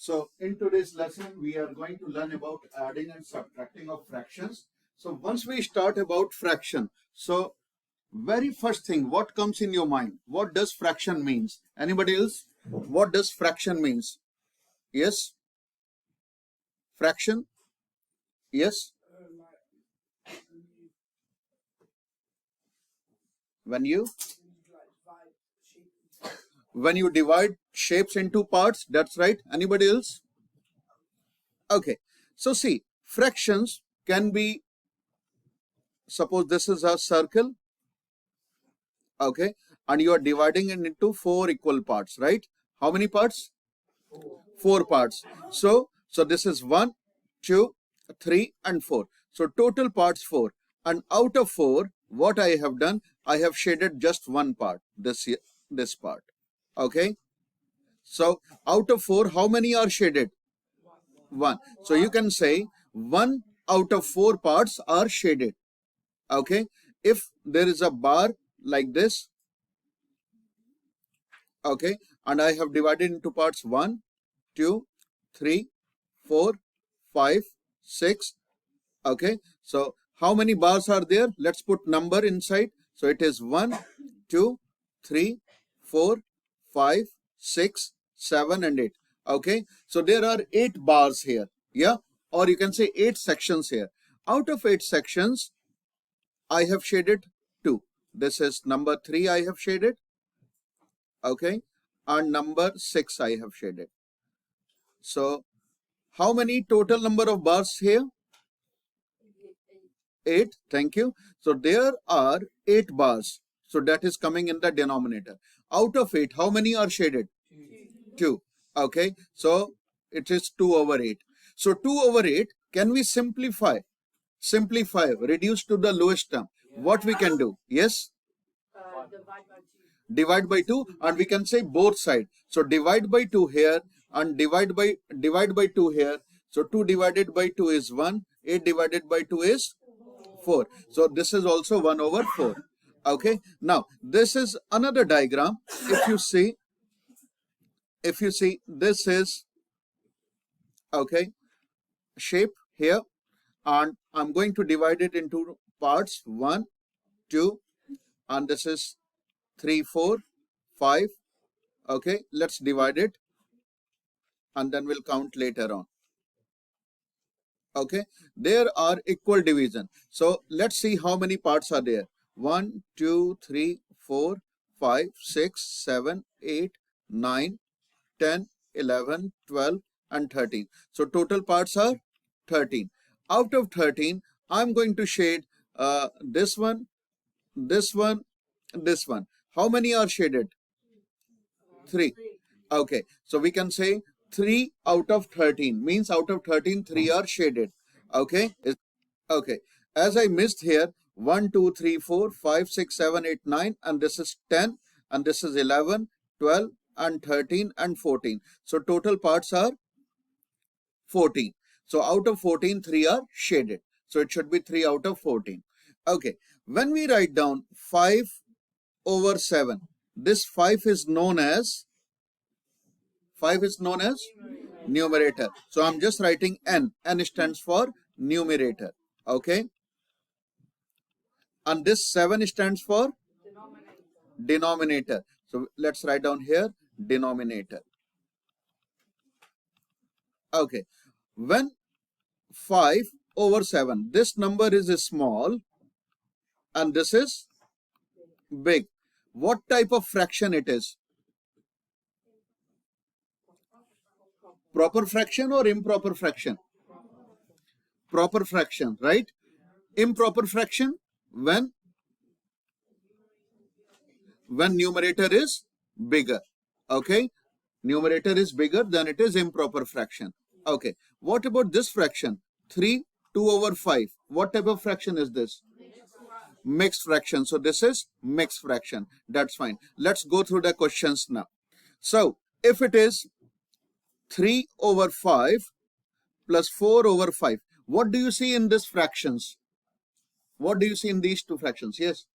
So in today's lesson, we are going to learn about adding and subtracting of fractions. So once we start about fraction, so very first thing, what comes in your mind? What does fraction means? Anybody else? What does fraction means? Yes? Fraction? Yes? When you divide shapes into parts, that's right. Anybody else? Okay. So see, fractions can be, suppose this is a circle, okay, and you are dividing it into 4 equal parts, right? How many parts? 4 parts. So this is 1, 2, 3 and 4. So total parts 4. And out of 4, what I have done, I have shaded just one part, this part. Okay. So out of 4, how many are shaded? 1. So you can say 1 out of 4 parts are shaded. Okay. If there is a bar like this, okay, and I have divided into parts 1, 2, 3, 4, 5, 6. Okay, so how many bars are there? Let's put number inside. So it is 1, 2, 3, 4, 5, 6, 7 and 8. Okay, so there are 8 bars here. Yeah, or you can say 8 sections here. Out of 8 sections, I have shaded 2. This is number 3 I have shaded. Okay, and number 6 I have shaded. So how many total number of bars here? 8. Thank you. So there are 8 bars. So that is coming in the denominator. Out of 8, how many are shaded? 2. Okay. So it is 2 over 8. So 2 over 8, can we simplify? Reduce to the lowest term. What we can do? Yes? Divide by 2, and we can say both sides. So divide by 2 here and divide by 2 here. So 2 divided by 2 is 1. 8 divided by 2 is 4. So this is also 1 over 4. Okay. Now this is another diagram. If you see, this is, okay, shape here, and I'm going to divide it into parts 1, 2, and this is 3, 4, 5. Okay, let's divide it and then we'll count later on. Okay, there are equal division. So let's see how many parts are there. 1, 2, 3, 4, 5, 6, 7, 8, 9, 10, 11, 12 and 13. So total parts are 13. Out of 13, I'm going to shade this one, this one, this one. How many are shaded? 3. Okay, so we can say 3 out of 13 means out of 13, 3 are shaded. Okay, okay. As I missed here, 1, 2, 3, 4, 5, 6, 7, 8, 9, and this is 10, and this is 11, 12, and 13, and 14. So total parts are 14. So out of 14, 3 are shaded. So it should be 3 out of 14. Okay, when we write down 5 over 7, this 5 is known as numerator. So I'm just writing n. N stands for numerator. Okay. And this 7 stands for denominator. So let's write down here denominator. Okay. When 5 over 7, this number is small and this is big. What type of fraction it is? Proper fraction or improper fraction? Proper fraction, right? Improper fraction when numerator is bigger. Okay, numerator is bigger, then it is improper fraction. Okay, what about this fraction? 3, 2 over 5. What type of fraction is this? Mixed fraction. So this is mixed fraction. That's fine. Let's go through the questions now. So if it is 3 over 5 plus 4 over 5, what do you see in these fractions? What do you see in these two fractions? Yes.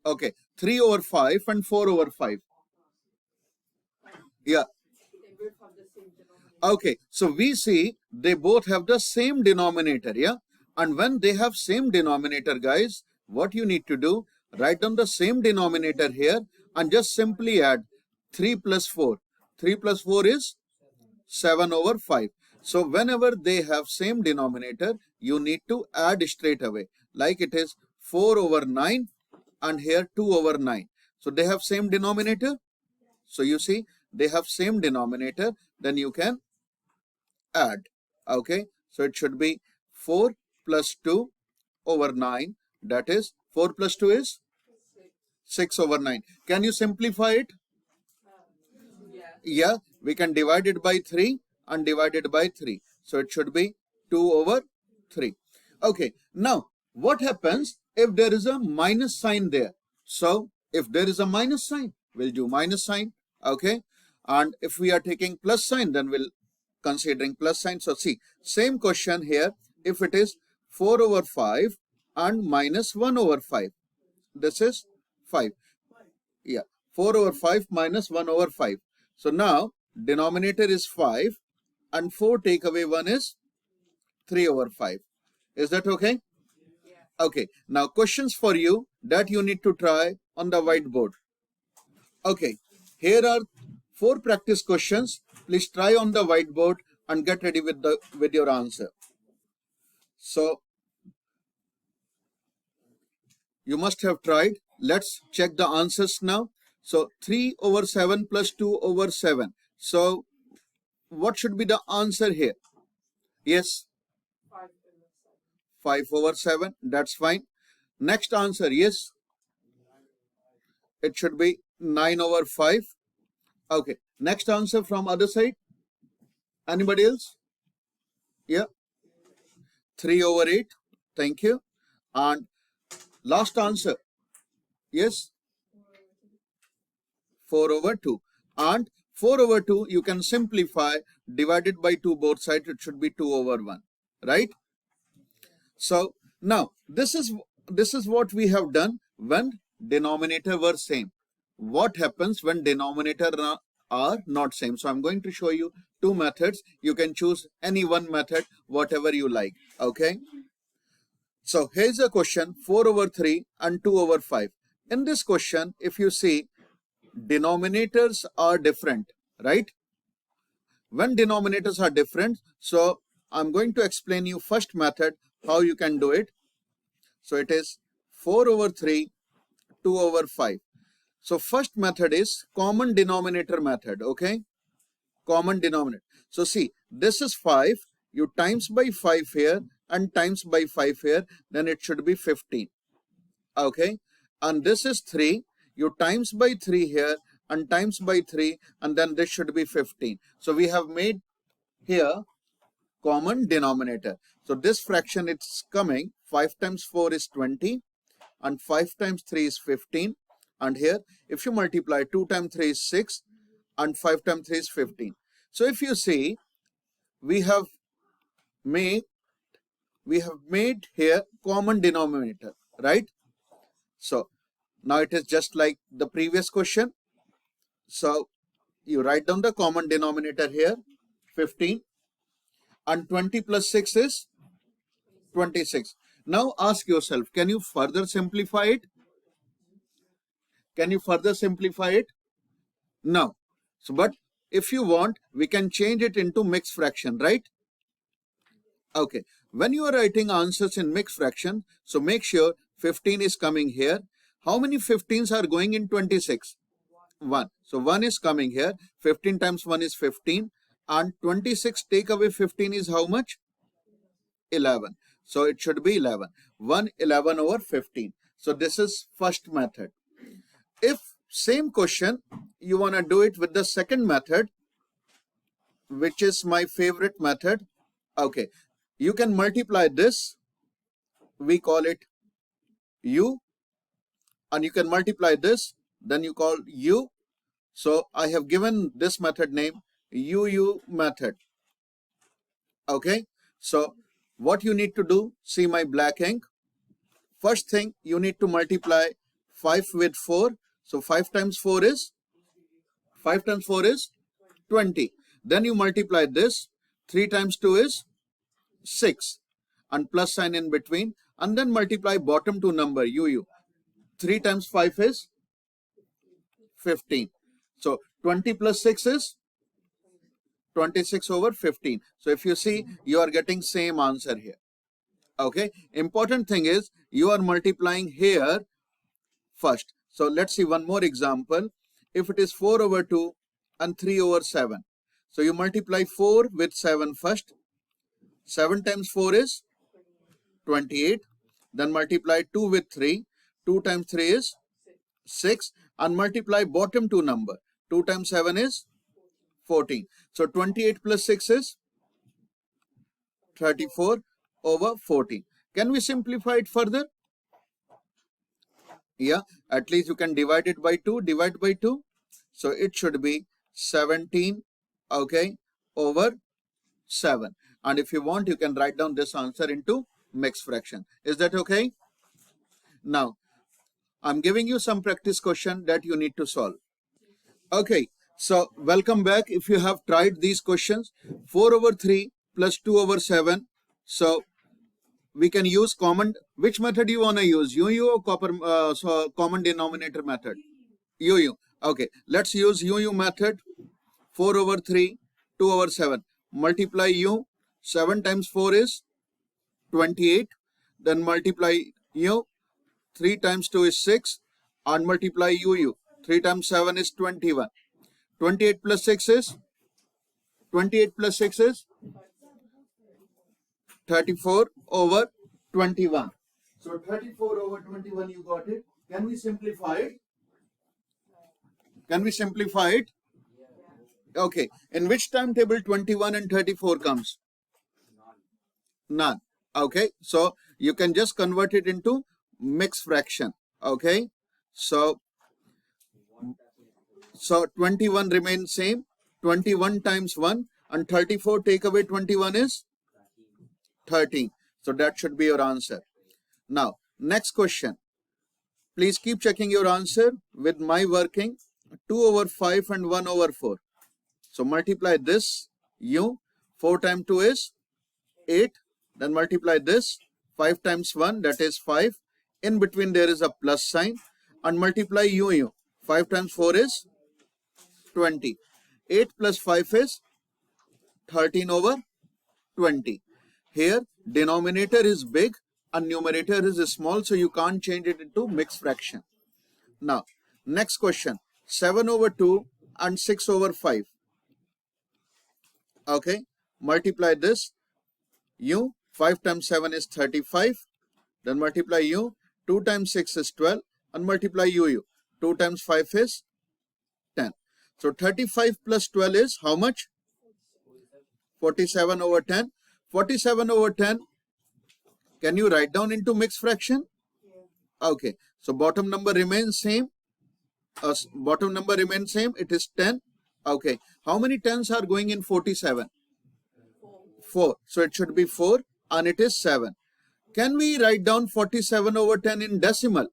Okay, 3 over 5 and 4 over 5. Yeah. Okay, so we see they both have the same denominator, yeah? And when they have same denominator, guys, what you need to do, write down the same denominator here and just simply add 3 plus 4. 3 plus 4 is 7 over 5. So whenever they have same denominator, you need to add straight away. Like it is 4 over 9 and here 2 over 9. So they have same denominator. So you see, they have same denominator, then you can add. Okay, so it should be 4 plus 2 over 9. That is 4 plus 2 is 6 over 9. Can you simplify it? Yeah, we can divide it by 3 and divide it by 3. So it should be 2 over 3. Okay, now what happens if there is a minus sign there? So if there is a minus sign, we'll do minus sign. Okay, and if we are taking plus sign, then we'll considering plus sign. So see, same question here. If it is 4 over 5 and minus 1 over 5, this is 5. Yeah, 4 over 5 minus 1 over 5. So now denominator is 5 and 4 take away 1 is 3 over 5. Is that okay? Okay, now questions for you that you need to try on the whiteboard. Okay, here are 4 practice questions. Please try on the whiteboard and get ready with your answer. So you must have tried. Let's check the answers now. So 3 over 7 plus 2 over 7. So what should be the answer here? Yes, 5 over 7. That's fine. Next answer, yes, it should be 9 over 5. Okay, next answer from other side. Anybody else? Yeah, 3 over 8. Thank you. And last answer, yes, 4 over 2. And 4 over 2, you can simplify, divided by 2 both sides, it should be 2 over 1, right? So now this is what we have done when denominator were same. What happens when denominator are not same? So I'm going to show you 2 methods. You can choose any one method, whatever you like. Okay. So here's a question, 4 over 3 and 2 over 5. In this question, if you see, denominators are different, right? When denominators are different, so I'm going to explain you first method, how you can do it. So it is 4 over 3, 2 over 5. So first method is common denominator method, okay? Common denominator. So see, this is 5, you times by 5 here and times by 5 here, then it should be 15, okay? And this is 3, you times by 3 here and times by 3, and then this should be 15. So we have made here common denominator. So this fraction it's coming 5 times 4 is 20 and 5 times 3 is 15, and here if you multiply 2 times 3 is 6 and 5 times 3 is 15. So if you see, we have made here common denominator, right? So now it is just like the previous question. So you write down the common denominator here, 15, and 20 plus 6 is 26. Now ask yourself, can you further simplify it? Can you further simplify it? No. So, but if you want, we can change it into mixed fraction, right? Okay. When you are writing answers in mixed fraction, so make sure 15 is coming here. How many 15s are going in 26? 1. So 1 is coming here. 15 times 1 is 15. And 26 take away 15 is how much? 11. So it should be 11. 1 11 over 15. So this is first method. If same question, you want to do it with the second method, which is my favorite method. Okay. You can multiply this. We call it U. And you can multiply this. Then you call U. So I have given this method name UU method. Okay. So what you need to do, see my black ink. First thing, you need to multiply 5 with 4. So 5 times 4 is 5 times 4 is 20. Then you multiply this. 3 times 2 is 6 and plus sign in between, and then multiply bottom two number UU. 3 times 5 is 15. So 20 plus 6 is 26 over 15. So if you see, you are getting same answer here. Okay. Important thing is you are multiplying here first. So let's see one more example. If it is 4 over 2 and 3 over 7. So you multiply 4 with 7 first. 7 times 4 is 28. Then multiply 2 with 3. 2 times 3 is 6. And multiply bottom two number. 2 times 7 is 14. So 28 plus 6 is 34 over 14. Can we simplify it further? Yeah, at least you can divide it by 2. Divide by 2. So it should be 17, okay, over 7. And if you want, you can write down this answer into mixed fraction. Is that okay? Now, I'm giving you some practice question that you need to solve. Okay, so welcome back. If you have tried these questions, 4 over 3 plus 2 over 7. So we can use common. Which method you want to use? UU or common denominator method? UU. Okay, let's use UU method. 4 over 3, 2 over 7. Multiply U. 7 times 4 is 28. Then multiply U. 3 times 2 is 6. And multiply UU. 3 times 7 is 21. 28 plus 6 is 34 over 21. So 34 over 21, you got it. Can we simplify it? Can we simplify it? Okay. In which timetable 21 and 34 comes? None. Okay. So you can just convert it into mixed fraction. Okay. So 21 remains same. 21 times 1 and 34 take away 21 is 13. So that should be your answer. Now, next question. Please keep checking your answer with my working. 2 over 5 and 1 over 4. So multiply this U. 4 times 2 is 8. Then multiply this. 5 times 1, that is 5. In between there is a plus sign. And multiply UU. 5 times 4 is 20. 8 plus 5 is 13 over 20. Here denominator is big and numerator is small, so you can't change it into mixed fraction. Now next question. 7 over 2 and 6 over 5. Okay, multiply this U. 5 times 7 is 35. Then multiply U. 2 times 6 is 12 and multiply UU. 2 times 5 is 10. So 35 plus 12 is how much? 47 over 10. 47 over 10. Can you write down into mixed fraction? Okay. So bottom number remains same. It is 10. Okay. How many 10s are going in 47? 4. So it should be 4 and it is 7. Can we write down 47 over 10 in decimal?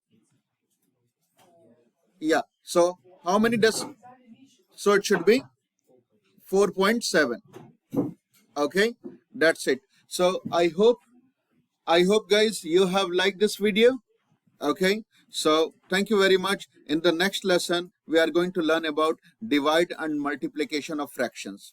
Yeah. So how many decimals? So it should be 4.7. Okay. That's it. So I hope guys you have liked this video. Okay. So thank you very much. In the next lesson, we are going to learn about divide and multiplication of fractions.